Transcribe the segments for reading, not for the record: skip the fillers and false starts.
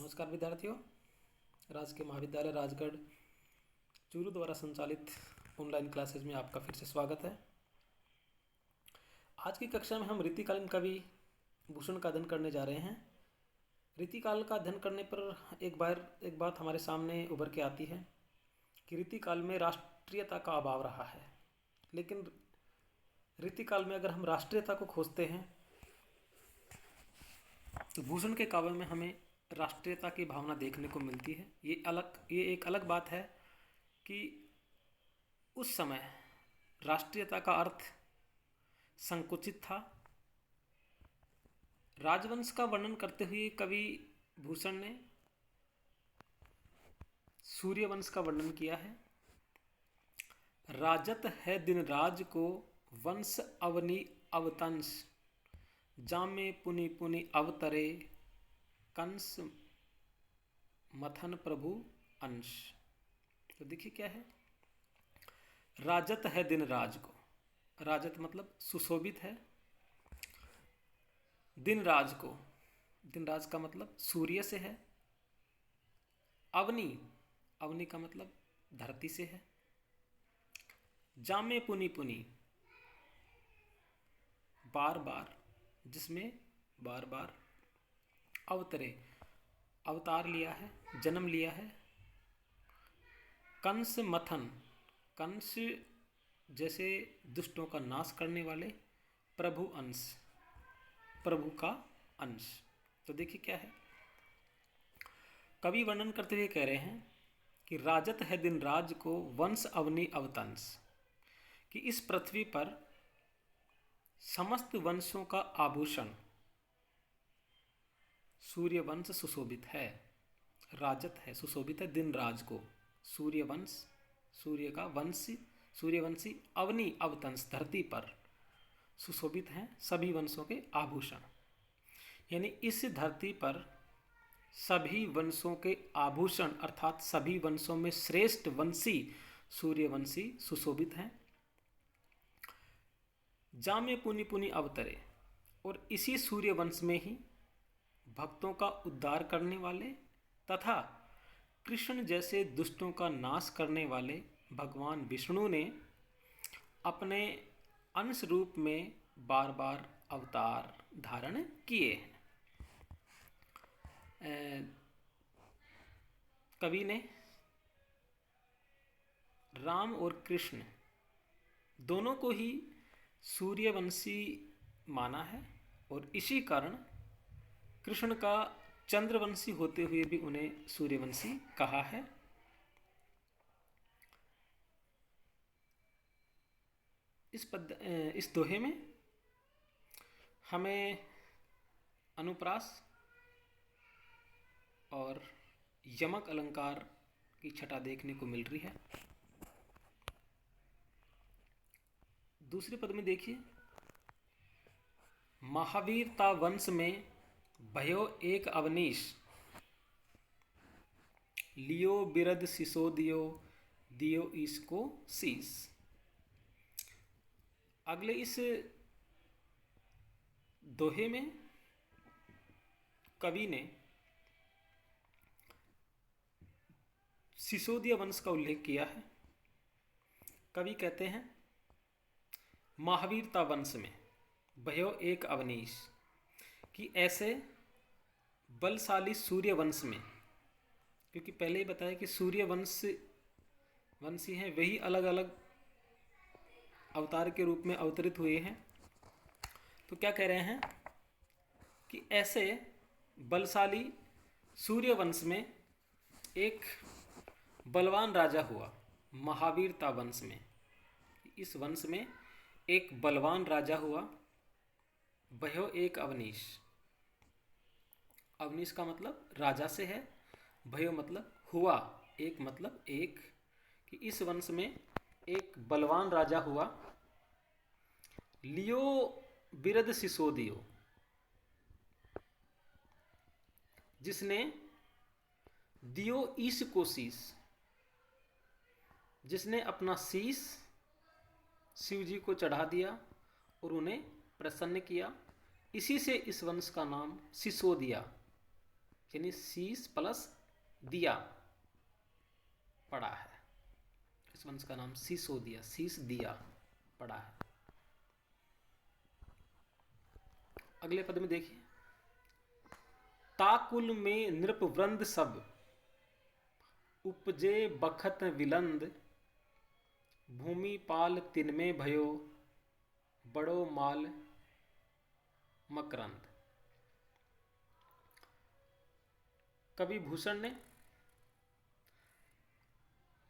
नमस्कार विद्यार्थियों। राजकीय महाविद्यालय राजगढ़ चूरू द्वारा संचालित ऑनलाइन क्लासेज में आपका फिर से स्वागत है। आज की कक्षा में हम रीतिकालीन कवि भूषण का अध्ययन करने जा रहे हैं। रीतिकाल का अध्ययन करने पर एक बात हमारे सामने उभर के आती है कि रीतिकाल में राष्ट्रीयता का अभाव रहा है। लेकिन रीतिकाल में अगर हम राष्ट्रीयता को खोजते हैं तो भूषण के काव्य में हमें राष्ट्रीयता की भावना देखने को मिलती है। ये एक अलग बात है कि उस समय राष्ट्रीयता का अर्थ संकुचित था। राजवंश का वर्णन करते हुए कवि भूषण ने सूर्यवंश का वर्णन किया है। राजत है दिन राज को वंश अवनी अवतंस, जामे पुनि पुनि अवतरे कंस मथन प्रभु अंश। तो देखिए क्या है, राजत है दिन राज को। राजत मतलब सुशोभित है। दिन राज को, दिन राज का मतलब सूर्य से है। अवनी, अवनी का मतलब धरती से है। जामे पुनि पुनि, बार बार, जिसमें बार बार अवतरे, अवतार लिया है, जन्म लिया है। कंस मथन, कंस जैसे दुष्टों का नाश करने वाले। प्रभु अंश, प्रभु का अंश। तो देखिए क्या है, कवि वर्णन करते हुए कह रहे हैं कि राजत है दिन राज को वंश अवनी अवतंस, कि इस पृथ्वी पर समस्त वंशों का आभूषण सूर्यवंश सुशोभित है। राजत है, सुशोभित है दिन राज को। सूर्यवंश, सूर्य का वंशी, सूर्यवंशी अवनी अवतंस, धरती पर सुशोभित हैं सभी वंशों के आभूषण। यानी इस धरती पर सभी वंशों के आभूषण अर्थात सभी वंशों में श्रेष्ठ वंशी सूर्यवंशी सुशोभित हैं। जामे पुनि पुनि अवतरे, और इसी सूर्यवंश में ही भक्तों का उद्धार करने वाले तथा कृष्ण जैसे दुष्टों का नाश करने वाले भगवान विष्णु ने अपने अंश रूप में बार बार अवतार धारण किए हैं। कवि ने राम और कृष्ण दोनों को ही सूर्यवंशी माना है, और इसी कारण कृष्ण का चंद्रवंशी होते हुए भी उन्हें सूर्यवंशी कहा है। इस दोहे में हमें अनुप्रास और यमक अलंकार की छटा देखने को मिल रही है। दूसरे पद में देखिए, महावीरता वंश में भयो एक अवनीश, लियो बिरद सिसोदियो दियो इसको शीस। अगले इस दोहे में कवि ने सिसोदिया वंश का उल्लेख किया है। कवि कहते हैं महावीरता वंश में भयो एक अवनीश, कि ऐसे बलशाली सूर्यवंश में, क्योंकि पहले ही बताया कि वंशी हैं, वही अलग अलग अवतार के रूप में अवतरित हुए हैं। तो क्या कह रहे हैं कि ऐसे बलशाली सूर्यवंश में एक बलवान राजा हुआ। महावीरता वंश में, इस वंश में एक बलवान राजा हुआ। भयो एक अवनीश, अवनीश का मतलब राजा से है, भयो मतलब हुआ, एक मतलब एक, कि इस वंश में एक बलवान राजा हुआ। लियो बिरद सिसोदियो, जिसने दियो ईश को शीश, जिसने अपना शीश शिव जी को चढ़ा दिया और उन्हें प्रसन्न किया। इसी से इस वंश का नाम सिसोदिया, यानी शीश प्लस दिया पड़ा है। इस वंश का नाम सिसोदिया, शीश दिया पड़ा है। अगले पद में देखिए, ताकुल में नृप वृंद सब, उपजे बखत विलंद, भूमि पाल तिनमें भयो, बड़ो माल मकरंद। कवि भूषण ने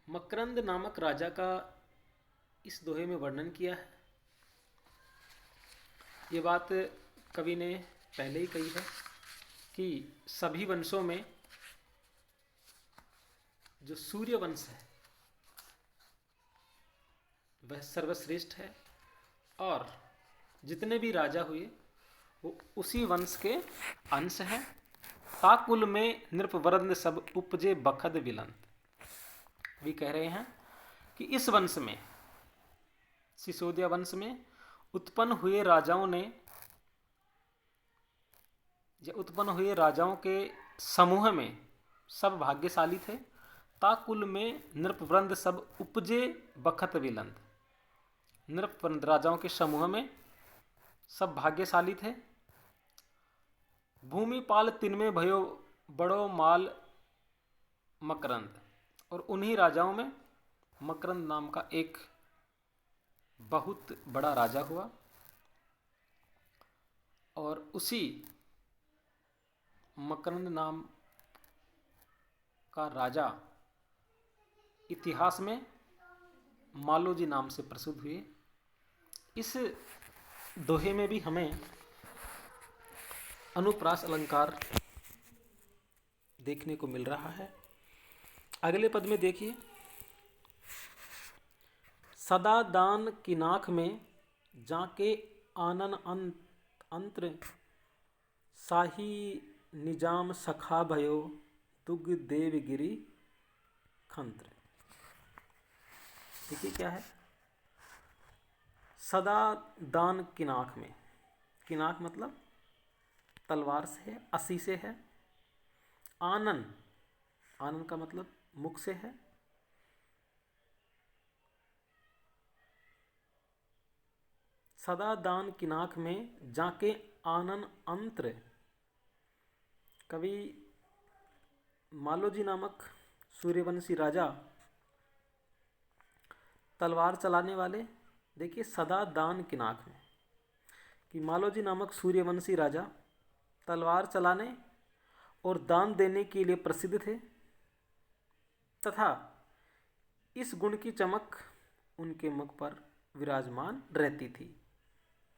मकरंद नामक राजा का इस दोहे में वर्णन किया है। ये बात कवि ने पहले ही कही है कि सभी वंशों में जो सूर्य वंश है वह सर्वश्रेष्ठ है, और जितने भी राजा हुए वो उसी वंश के अंश हैं। ताकुल में नृपवरंद सब, उपजे बखद विलंद। भी कह रहे हैं कि इस वंश में, सिसोदिया वंश में उत्पन्न हुए राजाओं के समूह में सब भाग्यशाली थे। ताकुल में नृपवृंद सब, उपजे बखत विलंद। नृपवृंद राजाओं के समूह में सब भाग्यशाली थे। भूमि पाल तिनमें भयो, बड़ो माल मकरंद। और उन्हीं राजाओं में मकरंद नाम का एक बहुत बड़ा राजा हुआ, और उसी मकरंद नाम का राजा इतिहास में मालोजी नाम से प्रसिद्ध हुए। इस दोहे में भी हमें अनुप्रास अलंकार देखने को मिल रहा है। अगले पद में देखिए, सदा दान की नाक में, जाके आनन अंत्र, शाही निजाम सखा भयो, दुग देवगिरी खंत्र। देखिए क्या है, सदा दान किनाक में, किनाक मतलब तलवार से है, असी से है। आनन, आनन का मतलब मुख से है। सदा दान किनाक में, जाके आनन अंत्र। कवि मालोजी नामक सूर्यवंशी राजा तलवार चलाने वाले, देखिए सदा दान किनाक में, कि मालोजी नामक सूर्यवंशी राजा तलवार चलाने और दान देने के लिए प्रसिद्ध थे, तथा इस गुण की चमक उनके मुख पर विराजमान रहती थी।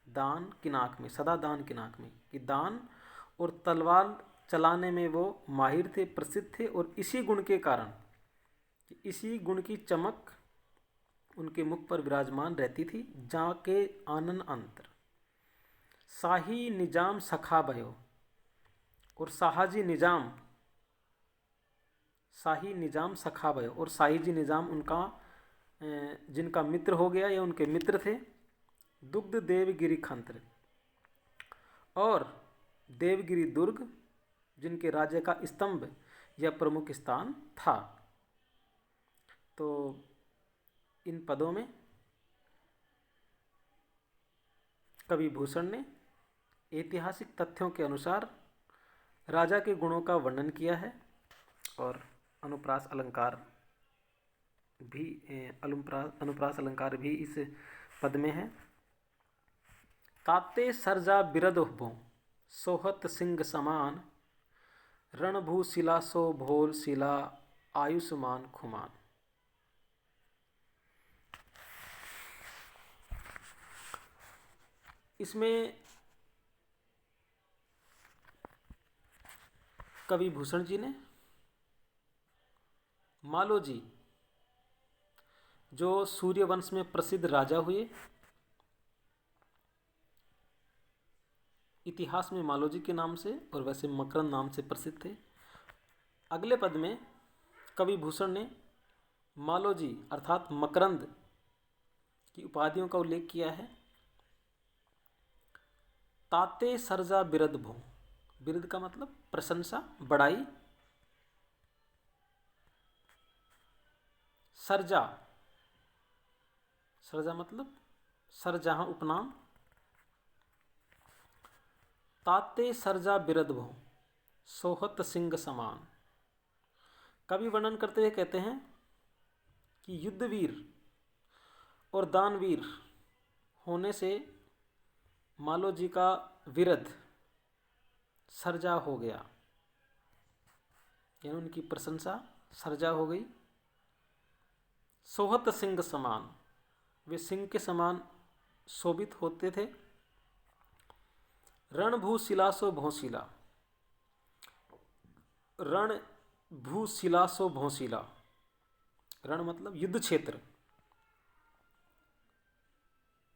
दान किनाक में, सदा दान किनाक में, कि दान और तलवार चलाने में वो माहिर थे, प्रसिद्ध थे, और इसी गुण के कारण, इसी गुण की चमक उनके मुख पर विराजमान रहती थी। जाके आनन अंतर, शाही निजाम सखा भयो। और शाहजी निजाम, शाही निजाम सखा भयो, और शाही जी निजाम उनका जिनका मित्र हो गया या उनके मित्र थे। दुग्ध देवगिरी खंत्र, और देवगिरी दुर्ग जिनके राज्य का स्तंभ या प्रमुख स्थान था। तो इन पदों में कवि भूषण ने ऐतिहासिक तथ्यों के अनुसार राजा के गुणों का वर्णन किया है, और अनुप्रास अलंकार भी इस पद में है। ताते सरजा बिरद भो, सोहत सिंह समान, रणभू शिला सो भोल शिला, आयुष्मान खुमान। इसमें कवि भूषण जी ने मालोजी, जो सूर्यवंश में प्रसिद्ध राजा हुए, इतिहास में मालोजी के नाम से और वैसे मकरंद नाम से प्रसिद्ध थे। अगले पद में कवि भूषण ने मालोजी अर्थात मकरंद की उपाधियों का उल्लेख किया है। ताते सरजा बिरद भो, बिरुद का मतलब प्रशंसा, बड़ाई। सर्जा, सर्जा मतलब सरजहाँ उपनाम। ताते सर्जा बिरद भो सोहत सिंह समान। कवि वर्णन करते हुए कहते हैं कि युद्धवीर और दानवीर होने से मालो जी का विरध सर्जा हो गया, यानी उनकी प्रशंसा सर्जा हो गई। सोहत सिंह समान, वे सिंह के समान शोभित होते थे। रणभूशिलासो भौशिला, रण भूशिलासो भौशिला, रण मतलब युद्ध क्षेत्र,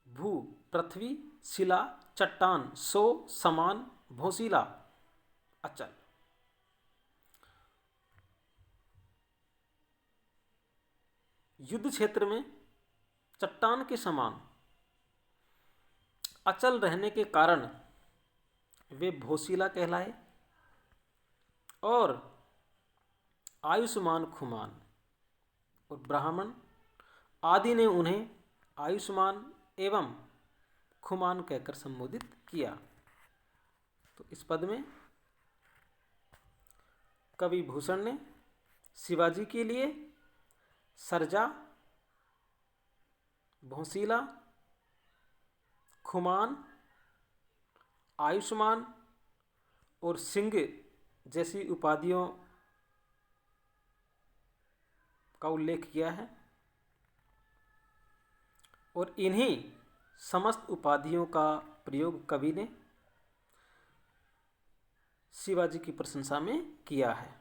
भू पृथ्वी, शिला चट्टान, सो समान, भौशिला अचल। युद्ध क्षेत्र में चट्टान के समान अचल रहने के कारण वे भौशिला कहलाए। और आयुष्मान खुमान, और ब्राह्मण आदि ने उन्हें आयुष्मान एवं खुमान कहकर संबोधित किया। तो इस पद में कवि भूषण ने शिवाजी के लिए सर्जा, भौशिला, खुमान, आयुष्मान और सिंह जैसी उपाधियों का उल्लेख किया है। और इन्हीं समस्त उपाधियों का प्रयोग कवि ने शिवाजी की प्रशंसा में किया है।